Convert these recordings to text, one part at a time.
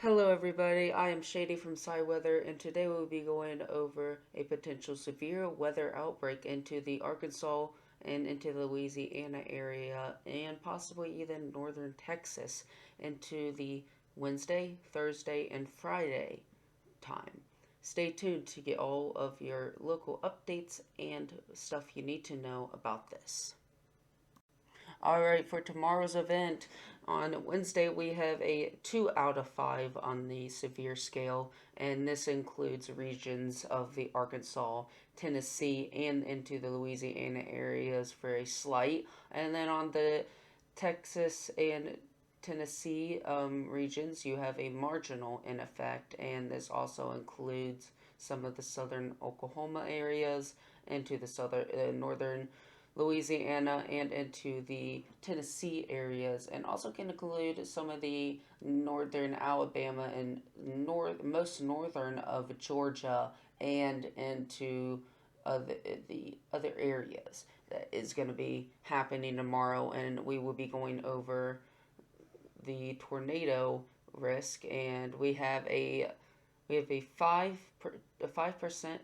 Hello everybody, I am Shady from SciWeather, and today we'll be going over a potential severe weather outbreak into the Arkansas and into the Louisiana area and possibly even northern Texas into the Wednesday, Thursday, and Friday time. Stay tuned to get all of your local updates and stuff you need to know about this. Alright, for tomorrow's event, on Wednesday we have a 2 out of 5 on the severe scale, and this includes regions of the Arkansas, Tennessee, and into the Louisiana areas for a slight. And then on the Texas and Tennessee regions, you have a marginal in effect, and this also includes some of the southern Oklahoma areas into the northern Louisiana and into the Tennessee areas, and also can include some of the northern Alabama and most northern of Georgia and into the other areas. That is going to be happening tomorrow, and we will be going over the tornado risk, and we have a 5%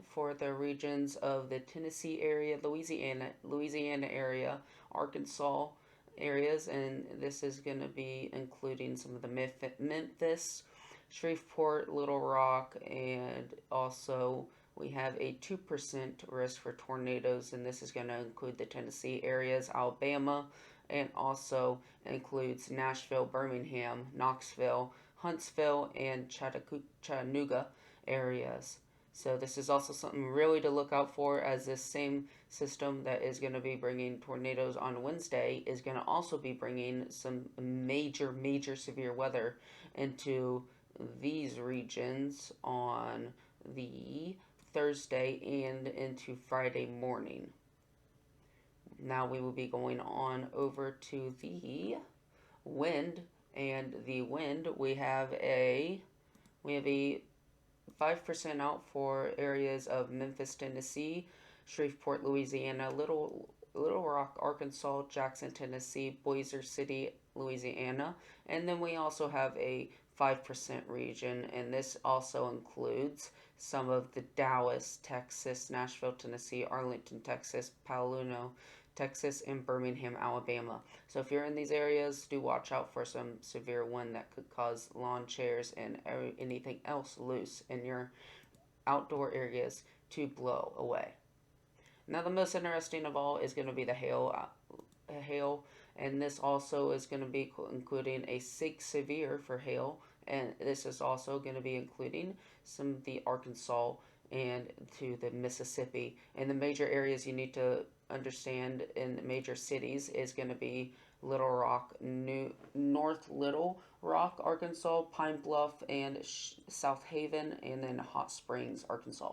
for the regions of the Tennessee area, Louisiana area, Arkansas areas, and this is going to be including some of the Memphis, Shreveport, Little Rock, and also we have a 2% risk for tornadoes, and this is going to include the Tennessee areas, Alabama, and also includes Nashville, Birmingham, Knoxville, Huntsville, and Chattanooga areas. So this is also something really to look out for, as this same system that is going to be bringing tornadoes on Wednesday is going to also be bringing some major severe weather into these regions on the Thursday and into Friday morning. Now we will be going on over to the wind, and the wind we have a 5% out for areas of Memphis, Tennessee, Shreveport, Louisiana, Little Rock, Arkansas, Jackson, Tennessee, Bossier City, Louisiana, and then we also have a 5% region, and this also includes some of the Dallas, Texas, Nashville, Tennessee, Arlington, Texas, Paluno, Texas, and Birmingham, Alabama. So if you're in these areas, do watch out for some severe wind that could cause lawn chairs and anything else loose in your outdoor areas to blow away. Now the most interesting of all is going to be the hail, and this also is going to be including a 6 severe for hail, and this is also going to be including some of the Arkansas and to the Mississippi. And the major areas you need to understand in major cities is going to be Little Rock, North Little Rock, Arkansas, Pine Bluff, and South Haven, and then Hot Springs, Arkansas.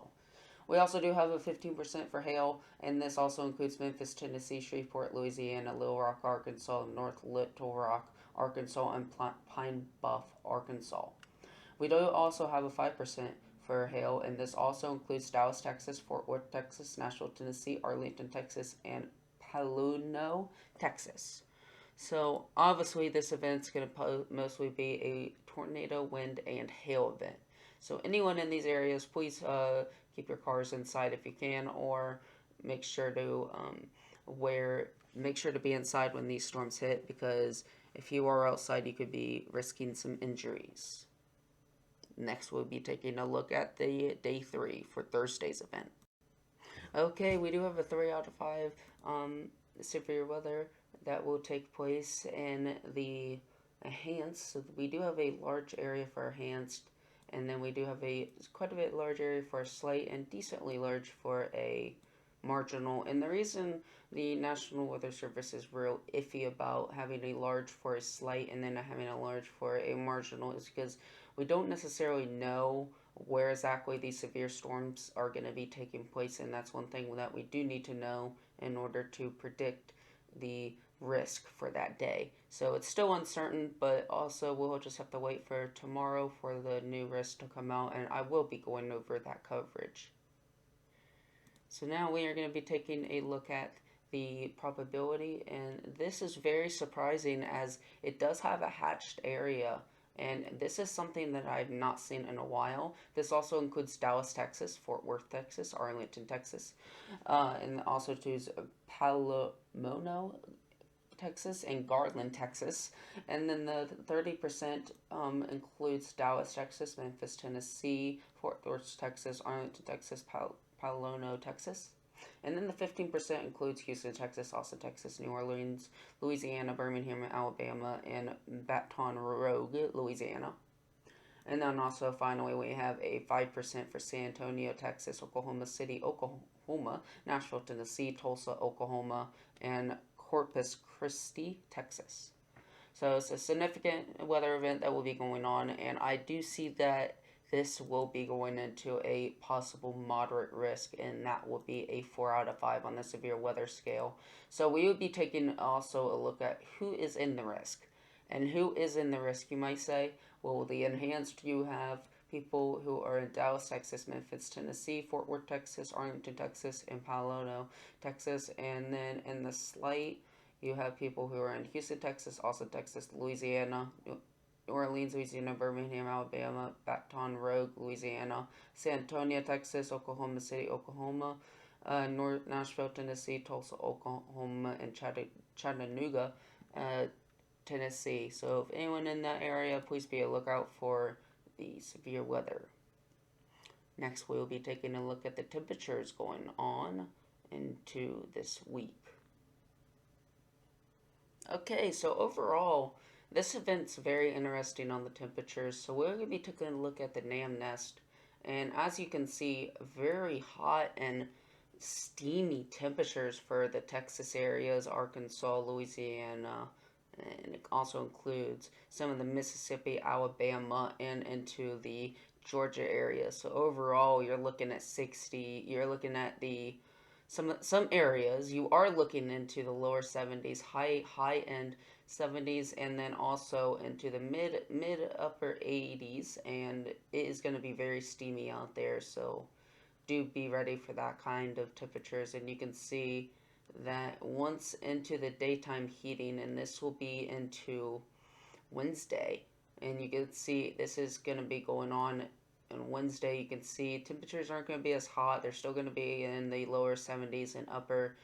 We also do have a 15% for hail, and this also includes Memphis, Tennessee, Shreveport, Louisiana, Little Rock, Arkansas, North Little Rock, Arkansas, and Pine Bluff, Arkansas. We do also have a 5% for hail, and this also includes Dallas, Texas, Fort Worth, Texas, Nashville, Tennessee, Arlington, Texas, and Paluno, Texas. So obviously this event's going to mostly be a tornado, wind, and hail event. So anyone in these areas, please keep your cars inside if you can, or make sure to be inside when these storms hit, because if you are outside, you could be risking some injuries. Next, we'll be taking a look at the day 3 for Thursday's event. Okay, we do have a 3 out of 5 severe weather that will take place in the enhanced. So we do have a large area for enhanced, and then we do have quite a bit large area for a slight, and decently large for a marginal. And the reason the National Weather Service is real iffy about having a large for a slight and then having a large for a marginal is because we don't necessarily know where exactly these severe storms are going to be taking place, and that's one thing that we do need to know in order to predict the risk for that day. So it's still uncertain, but also we'll just have to wait for tomorrow for the new risk to come out, and I will be going over that coverage. So now we are going to be taking a look at the probability, and this is very surprising as it does have a hatched area And this is something that I've not seen in a while. This also includes Dallas, Texas, Fort Worth, Texas, Arlington, Texas, and also includes Palomino, Texas, and Garland, Texas. And then the 30% includes Dallas, Texas, Memphis, Tennessee, Fort Worth, Texas, Arlington, Texas, Palomino, Texas. And then the 15% includes Houston, Texas, Austin, Texas, New Orleans, Louisiana, Birmingham, Alabama, and Baton Rouge, Louisiana. And then also finally we have a 5% for San Antonio, Texas, Oklahoma City, Oklahoma, Nashville, Tennessee, Tulsa, Oklahoma, and Corpus Christi, Texas. So it's a significant weather event that will be going on, and I do see that this will be going into a possible moderate risk, and that will be a 4 out of 5 on the severe weather scale. So we would be taking also a look at who is in the risk. And who is in the risk, you might say? Well, the enhanced, you have people who are in Dallas, Texas, Memphis, Tennessee, Fort Worth, Texas, Arlington, Texas, and Palomino, Texas. And then in the slight, you have people who are in Houston, Texas, Austin, Texas, Louisiana, New Orleans, Louisiana, Birmingham, Alabama, Baton Rouge, Louisiana, San Antonio, Texas, Oklahoma City, Oklahoma, North Nashville, Tennessee, Tulsa, Oklahoma, and Chattanooga, Tennessee. So if anyone in that area, please be a lookout for the severe weather. Next, we'll be taking a look at the temperatures going on into this week. Okay, so overall, this event's very interesting on the temperatures. So we're going to be taking a look at the NAM nest. And as you can see, very hot and steamy temperatures for the Texas areas, Arkansas, Louisiana, and it also includes some of the Mississippi, Alabama, and into the Georgia area. So overall, you're looking at 60. You're looking at the some areas. You are looking into the lower 70s, high end 70s, and then also into the mid upper 80s. And it is going to be very steamy out there. So do be ready for that kind of temperatures. And you can see that once into the daytime heating, and this will be into Wednesday, and you can see this is going to be going on Wednesday. You can see temperatures aren't going to be as hot. They're still going to be in the lower 70s and upper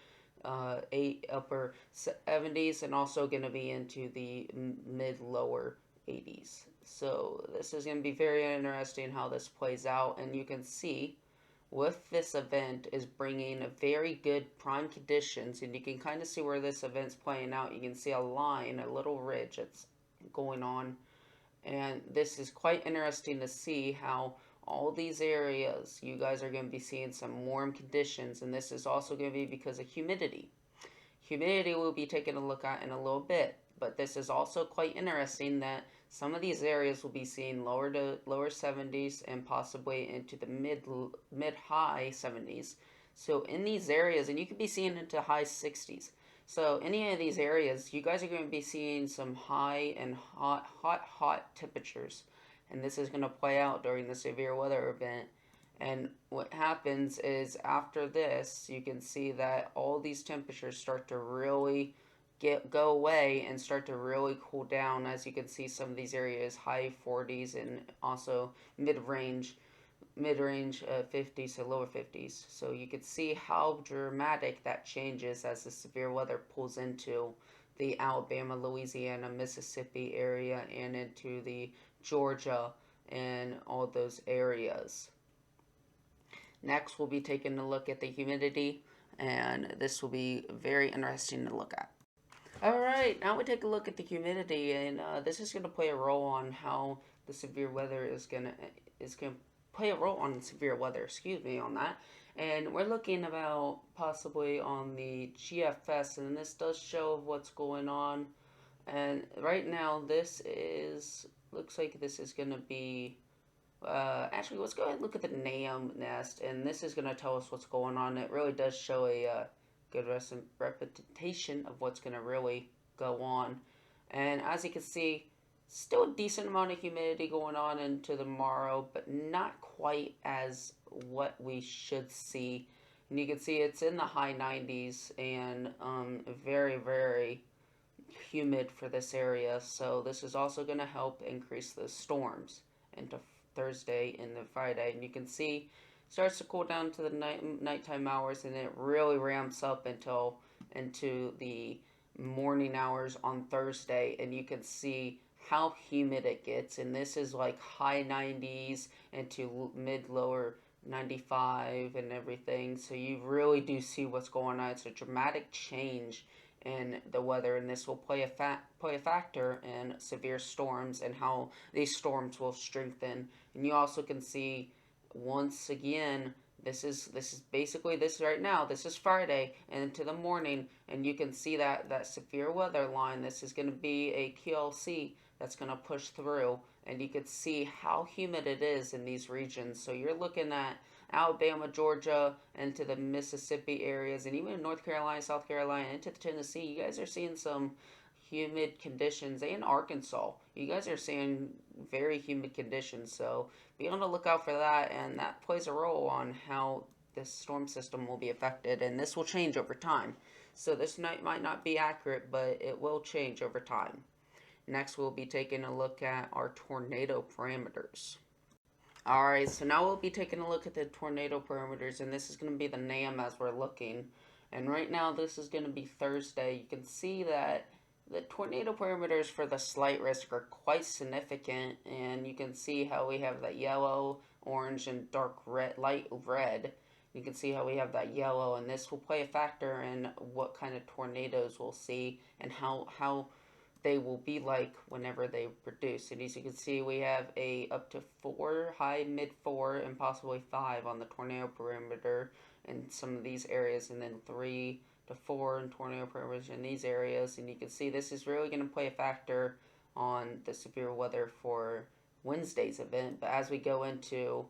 70s, and also going to be into the mid lower 80s. So this is going to be very interesting how this plays out, and you can see with this event is bringing very good prime conditions, and you can kind of see where this event's playing out. You can see a line, a little ridge that's going on, and this is quite interesting to see how all these areas, you guys are going to be seeing some warm conditions, and this is also going to be because of humidity. Humidity we'll be taking a look at in a little bit, but this is also quite interesting that some of these areas will be seeing lower 70s and possibly into the mid high 70s. So in these areas, and you could be seeing into high 60s. So any of these areas, you guys are going to be seeing some high and hot temperatures. And this is going to play out during the severe weather event. And what happens is after this, you can see that all these temperatures start to really go away and start to really cool down. As you can see, some of these areas high 40s and also mid-range 50s to lower 50s. So you can see how dramatic that changes as the severe weather pulls into the Alabama, Louisiana, Mississippi area and into the Georgia and all those areas. Next, we'll be taking a look at the humidity, and this will be very interesting to look at. Alright, now we take a look at the humidity, and this is going to play a role on how the severe weather is going to play a role on severe weather, excuse me, on that. And we're looking about possibly on the GFS, and this does show what's going on. And right now, looks like this is going to be, actually, let's go ahead and look at the NAM nest, and this is going to tell us what's going on. It really does show a good representation of what's going to really go on. And as you can see, still a decent amount of humidity going on into tomorrow, but not quite as what we should see. And you can see it's in the high 90s and very, very humid for this area. So this is also going to help increase the storms into Thursday and then Friday. And you can see it starts to cool down to the nighttime hours, and it really ramps up until into the morning hours on Thursday. And you can see how humid it gets. And this is like high 90s into mid lower 95 and everything. So you really do see what's going on. It's a dramatic change in the weather, and this will play a factor in severe storms and how these storms will strengthen. And you also can see once again, this is basically this right now. This is Friday and into the morning, and you can see that severe weather line. This is going to be a QLC that's going to push through, and you can see how humid it is in these regions. So you're looking at Alabama, Georgia, into the Mississippi areas, and even North Carolina, South Carolina, into Tennessee. You guys are seeing some humid conditions, and Arkansas. You guys are seeing very humid conditions, so be on the lookout for that, and that plays a role on how this storm system will be affected, and this will change over time. So this night might not be accurate, but it will change over time. Next, we'll be taking a look at our tornado parameters. Alright, so now we'll be taking a look at the tornado parameters, and this is going to be the NAM as we're looking. And right now, this is going to be Thursday. You can see that the tornado parameters for the slight risk are quite significant, and you can see how we have that yellow, orange, and dark red, light red. You can see how we have that yellow, and this will play a factor in what kind of tornadoes we'll see and how they will be like whenever they produce. And as you can see, we have a up to 4, high, mid 4, and possibly 5 on the tornado perimeter in some of these areas, and then 3 to 4 in tornado perimeters in these areas. And you can see this is really going to play a factor on the severe weather for Wednesday's event. But as we go into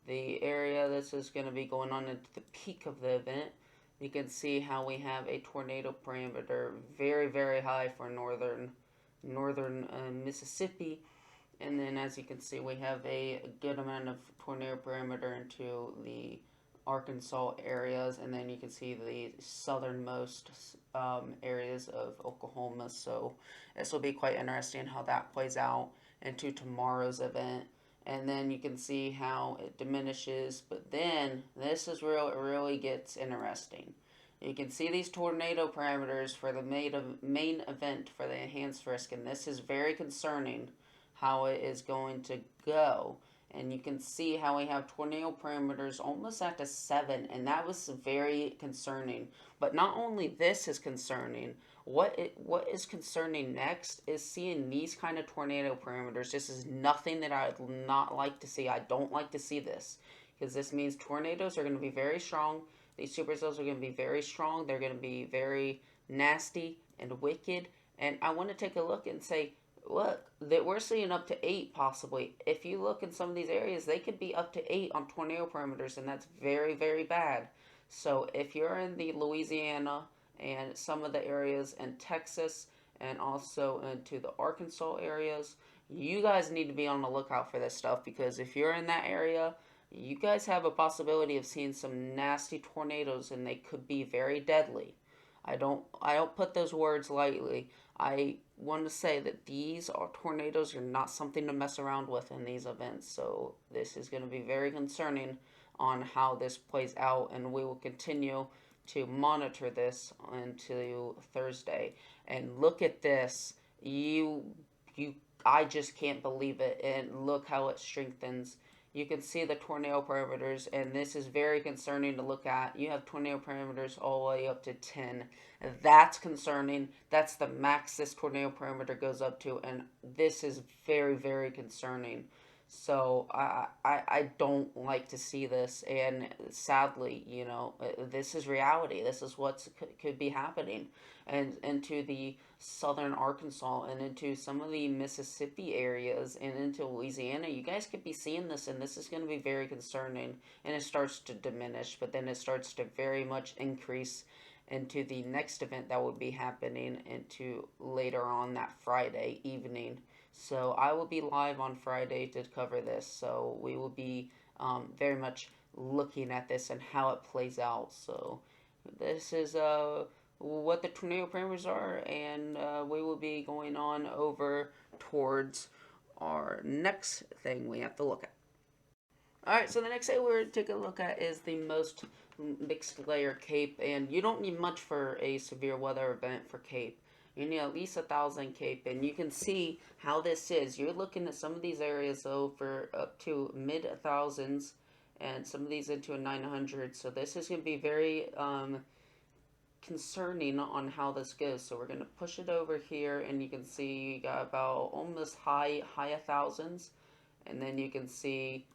the area, this is going to be going on into the peak of the event. You can see how we have a tornado parameter very, very high for northern Mississippi. And then as you can see, we have a good amount of tornado parameter into the Arkansas areas, and then you can see the southernmost areas of Oklahoma. So this will be quite interesting how that plays out into tomorrow's event. And then you can see how it diminishes, but then this is where it really gets interesting. You can see these tornado parameters for the main event for the enhanced risk, and this is very concerning how it is going to go. And you can see how we have tornado parameters almost at a 7, and that was very concerning. But not only this is concerning, what is concerning next is seeing these kind of tornado parameters. This is nothing that I would not like to see. I don't like to see this, because this means tornadoes are going to be very strong. These supercells are going to be very strong. They're going to be very nasty and wicked. And I want to take a look and say, look, that we're seeing up to 8 possibly. If you look in some of these areas, they could be up to 8 on tornado parameters, and that's very, very bad. So if you're in the Louisiana and some of the areas in Texas and also into the Arkansas areas, you guys need to be on the lookout for this stuff, because if you're in that area, you guys have a possibility of seeing some nasty tornadoes, and they could be very deadly. I don't put those words lightly. I want to say that these are tornadoes are not something to mess around with in these events. So this is going to be very concerning on how this plays out, and we will continue to monitor this until Thursday. And look at this. I just can't believe it. And look how it strengthens. You can see the tornado parameters, and this is very concerning to look at. You have tornado parameters all the way up to 10. That's concerning. That's the max this tornado parameter goes up to, and this is very, very concerning. So I don't like to see this, and sadly, this is reality. This is what could be happening, and into the southern Arkansas and into some of the Mississippi areas and into Louisiana. You guys could be seeing this, and this is going to be very concerning. And it starts to diminish, but then it starts to very much increase into the next event that will be happening into later on that Friday evening. So I will be live on Friday to cover this. So we will be very much looking at this and how it plays out. So this is what the tornado parameters are, and we will be going on over towards our next thing we have to look at. Alright, so the next thing we're taking a look at is the most mixed layer cape, and you don't need much for a severe weather event for cape. You need at least 1,000 cape, and you can see how this is. You're looking at some of these areas over up to mid thousands, and some of these into a 900. So this is going to be very concerning on how this goes. So we're going to push it over here, and you can see you got about almost high thousands, and then you can see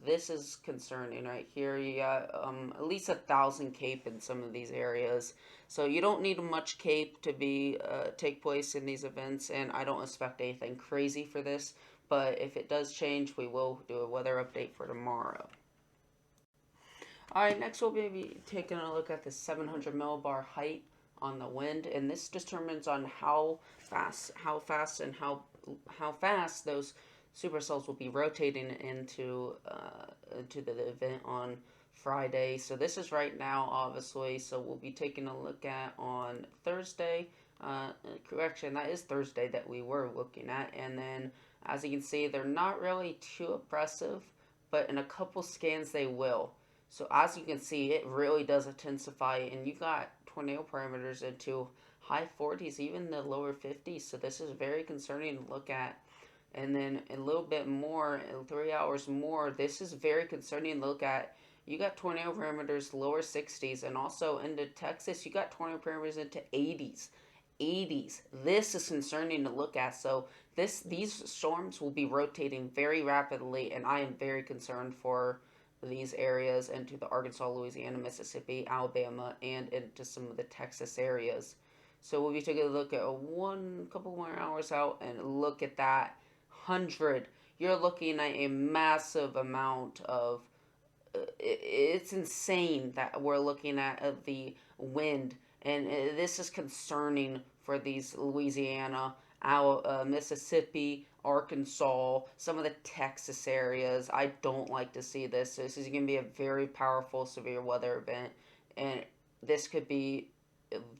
this is concerning right here. You got at least 1,000 cape in some of these areas, so you don't need much cape to be take place in these events, and I don't expect anything crazy for this, but if it does change, we will do a weather update for tomorrow. Alright, next we'll be taking a look at the 700 millibar height on the wind, and this determines on how fast and how fast those supercells will be rotating into the event on Friday. So this is right now, obviously. So we'll be taking a look at on Thursday. Correction, that is Thursday that we were looking at, and then as you can see, they're not really too oppressive, but in a couple scans they will. So as you can see, it really does intensify, and you got tornado parameters into high 40s, even the lower 50s. So this is very concerning to look at. And then a little bit more, 3 hours more, this is very concerning to look at. You got tornado parameters lower 60s, and also into Texas, you got tornado parameters into 80s. 80s. This is concerning to look at. So these storms will be rotating very rapidly, and I am very concerned for these areas into the Arkansas, Louisiana, Mississippi, Alabama, and into some of the Texas areas. So we'll be taking a look at couple more hours out and look at that 100. You're looking at a massive amount of. It's insane that we're looking at of the wind, and this is concerning for these Louisiana, Mississippi, Arkansas, some of the Texas areas. I don't like to see this. This is going to be a very powerful severe weather event, and this could be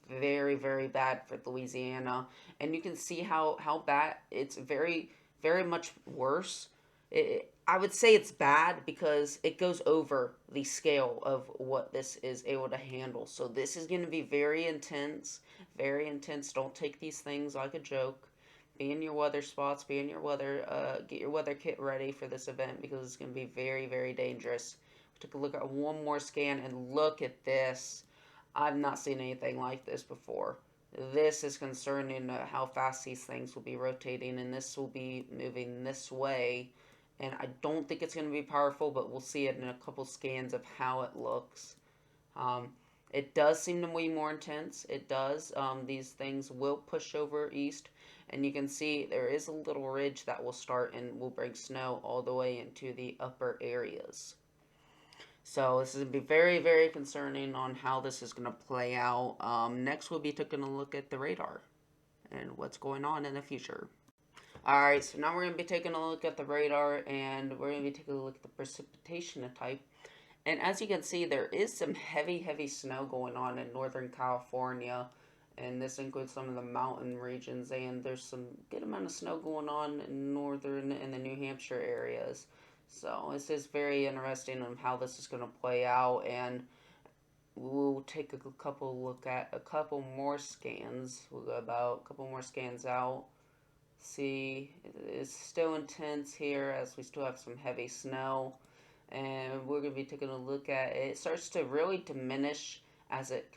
very, very bad for Louisiana. And you can see how bad it's very, very much worse. I would say it's bad because it goes over the scale of what this is able to handle. So this is going to be very intense, very intense. Don't take these things like a joke. Be in your weather spots, be in your weather, get your weather kit ready for this event because it's going to be very, very dangerous. We took a look at one more scan and look at this. I've not seen anything like this before. This is concerning how fast these things will be rotating, and this will be moving this way. And I don't think it's going to be powerful, but we'll see it in a couple scans of how it looks. It does seem to be more intense. It does. These things will push over east, and you can see there is a little ridge that will start and will bring snow all the way into the upper areas. So this is going to be very, very concerning on how this is going to play out. Next, we'll be taking a look at the radar and what's going on in the future. Alright, so now we're going to be taking a look at the radar, and we're going to be taking a look at the precipitation type. And as you can see, there is some heavy, heavy snow going on in Northern California, and this includes some of the mountain regions, and there's some good amount of snow going on in northern and the New Hampshire areas. So this is very interesting on how this is going to play out, and we'll take a look at a couple more scans. We'll go about a couple more scans out. See, it's still intense here as we still have some heavy snow, and we're going to be taking a look at it. It starts to really diminish as it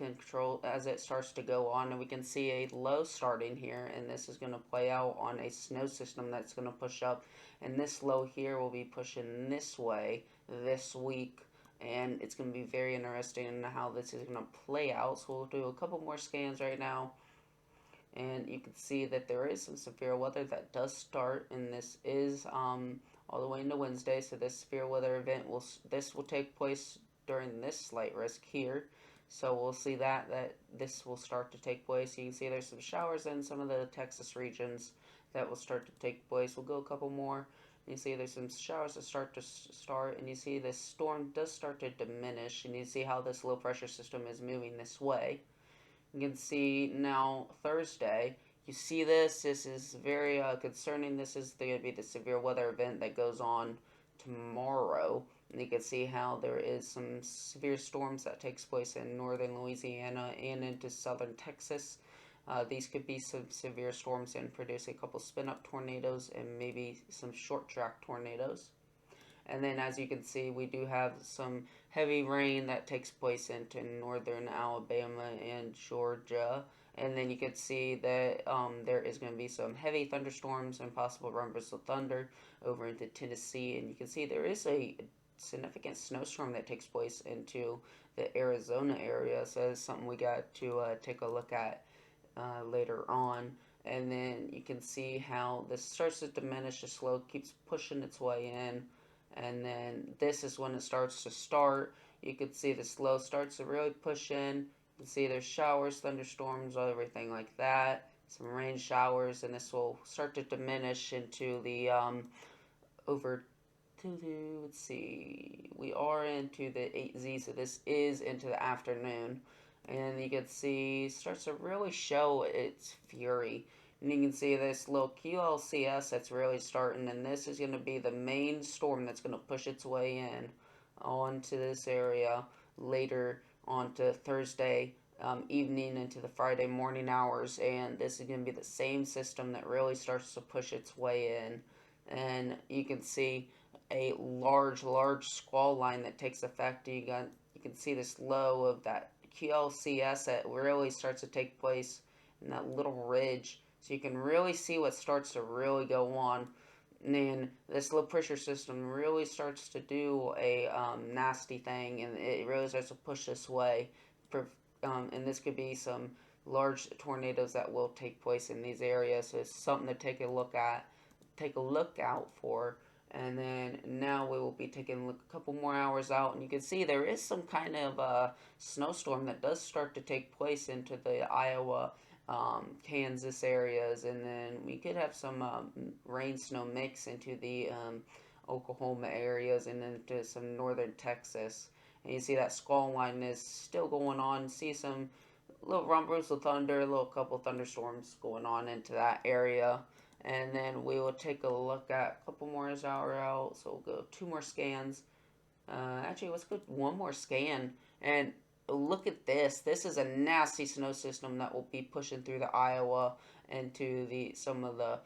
starts to go on, and we can see a low starting here, and this is going to play out on a snow system that's going to push up, and this low here will be pushing this way this week, and it's going to be very interesting in how this is going to play out. So we'll do a couple more scans right now. And you can see that there is some severe weather that does start, and this is all the way into Wednesday. So this severe weather event will take place during this slight risk here. So we'll see that this will start to take place. You can see there's some showers in some of the Texas regions that will start to take place. We'll go a couple more. You see there's some showers that start, and you see this storm does start to diminish, and you see how this low pressure system is moving this way. You can see now Thursday. You see this. This is very concerning. This is going to be the severe weather event that goes on tomorrow. And you can see how there is some severe storms that takes place in northern Louisiana and into southern Texas. These could be some severe storms and produce a couple spin-up tornadoes and maybe some short-track tornadoes. And then, as you can see, we do have some heavy rain that takes place into northern Alabama and Georgia. And then you can see that there is going to be some heavy thunderstorms and possible rumbles of thunder over into Tennessee. And you can see there is a significant snowstorm that takes place into the Arizona area. So that's something we got to take a look at later on. And then you can see how this starts to diminish. The slow keeps pushing its way in. And then this is when it starts to start. You can see the slow starts to really push in. You can see there's showers, thunderstorms, everything like that. Some rain showers, and this will start to diminish into the over to the, let's see, we are into the 8Z, so this is into the afternoon. And you can see it starts to really show its fury. And you can see this little QLCS that's really starting, and this is going to be the main storm that's going to push its way in onto this area later onto Thursday evening into the Friday morning hours. And this is going to be the same system that really starts to push its way in. And you can see a large squall line that takes effect. You can see this low of that QLCS that really starts to take place in that little ridge. So you can really see what starts to really go on. And then this low pressure system really starts to do a nasty thing, and it really starts to push this way. And this could be some large tornadoes that will take place in these areas. So it's something to take a look out for. And then now we will be taking a couple more hours out, and you can see there is some kind of snowstorm that does start to take place into the Iowa, Kansas areas, and then we could have some rain snow mix into the Oklahoma areas and into some northern Texas. And you see that squall line is still going on. See some little rumbles of thunder, a little couple thunderstorms going on into that area. And then we will take a look at a couple more hours out. So we'll go 2 more scans. Actually, let's go 1 more scan. And look at this. This is a nasty snow system that will be pushing through the Iowa into some of the,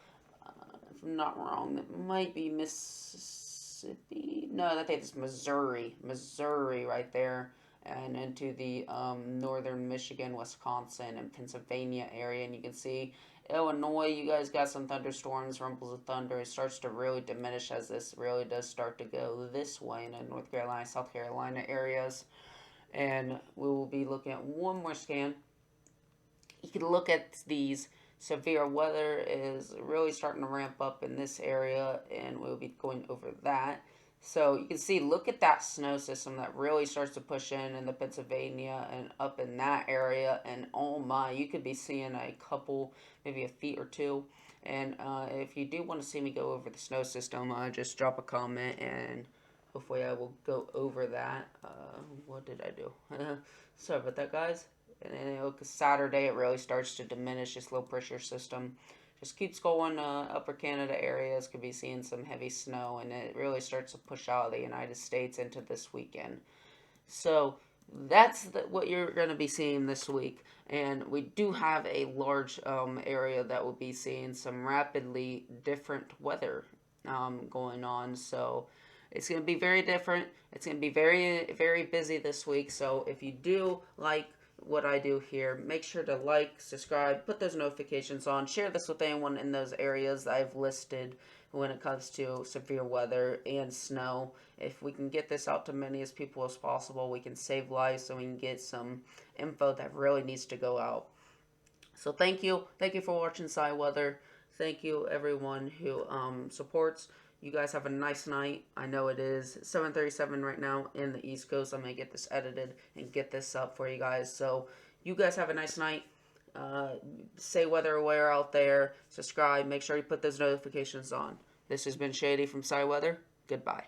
if I'm not wrong, it might be Mississippi. No, I think it's Missouri. Missouri right there. And into the northern Michigan, Wisconsin, and Pennsylvania area. And you can see Illinois, you guys got some thunderstorms, rumbles of thunder. It starts to really diminish as this really does start to go this way in the North Carolina, South Carolina areas. And we will be looking at 1 more scan. You can look at these severe weather is really starting to ramp up in this area, and we'll be going over that. So you can see, look at that snow system that really starts to push in the Pennsylvania and up in that area. And oh my, you could be seeing a couple, maybe a feet or 2. And if you do want to see me go over the snow system, just drop a comment and hopefully I will go over that. What did I do? Sorry about that, guys. And then Saturday it really starts to diminish this low pressure system. Just keeps going. Upper Canada areas could be seeing some heavy snow, and it really starts to push out of the United States into this weekend. So that's what you're going to be seeing this week. And we do have a large area that will be seeing some rapidly different weather going on. So it's going to be very different. It's going to be very, very busy this week. So if you do like what I do here, make sure to like, subscribe, put those notifications on, share this with anyone in those areas that I've listed when it comes to severe weather and snow. If we can get this out to many as people as possible, we can save lives, so we can get some info that really needs to go out. So thank you for watching SciWeather. Thank you everyone who supports. You guys have a nice night. I know it is 7:37 right now in the East Coast. I'm going to get this edited and get this up for you guys. So you guys have a nice night. Stay weather aware out there. Subscribe. Make sure you put those notifications on. This has been Shady from SciWeather. Goodbye.